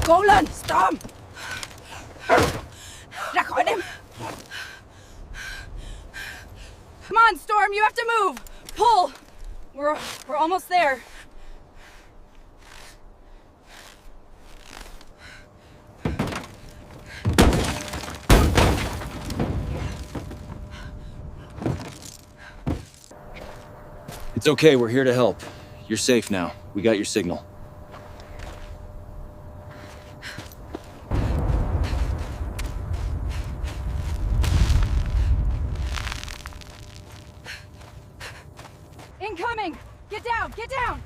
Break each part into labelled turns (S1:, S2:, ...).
S1: Cố lên, Storm! Ra khỏi dem! Come on, Storm, you have to move! Pull! We're almost there.
S2: It's okay, we're here to help. You're safe now. We got your signal.
S1: Incoming! Get down! Get down!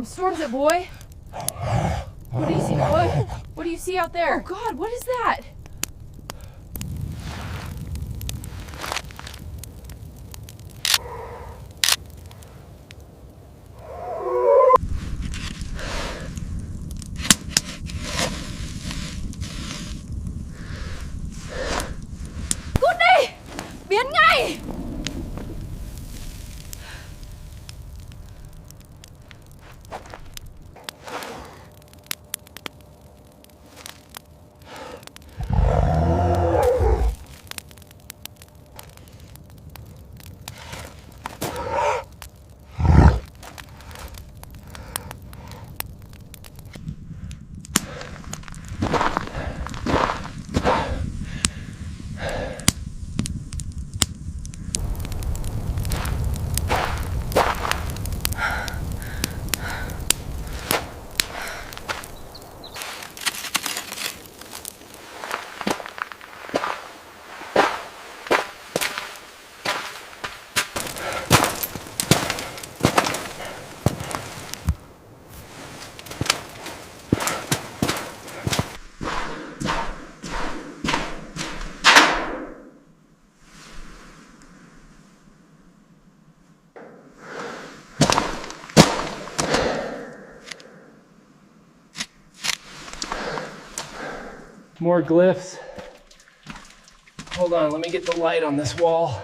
S1: Storm's it, boy. What do you see? What do you see out there? Oh God, what is that?
S3: More glyphs. Hold on, let me get the light on this wall.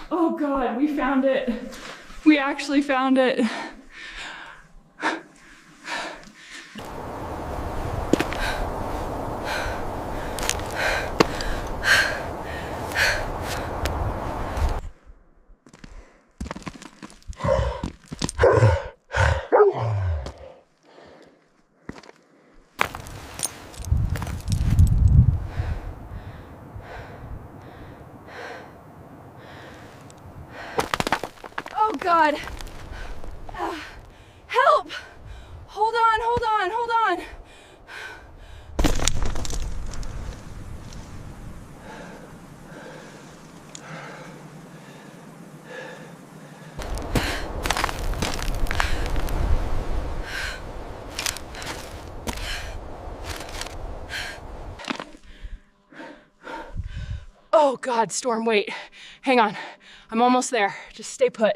S1: Oh God, we found it. We actually found it. Oh God. Help! Hold on, hold on, hold on. Oh God, Storm, wait. Hang on. I'm almost there. Just stay put.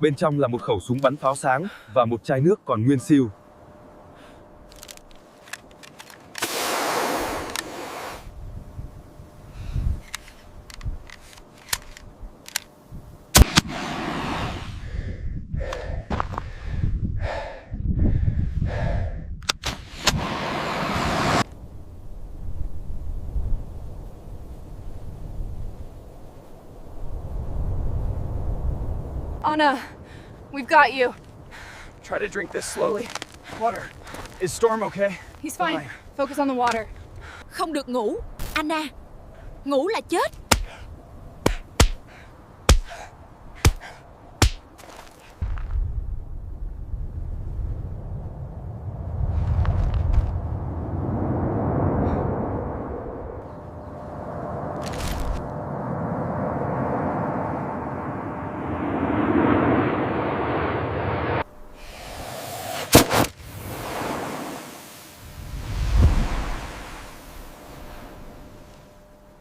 S4: Bên trong là một khẩu súng bắn pháo sáng và một chai nước còn nguyên siêu.
S1: Anna, we've got you.
S2: Try to drink this slowly. Water. Is Storm okay?
S1: He's fine. Focus on the water.
S5: Không được ngủ. Anna, ngủ là chết.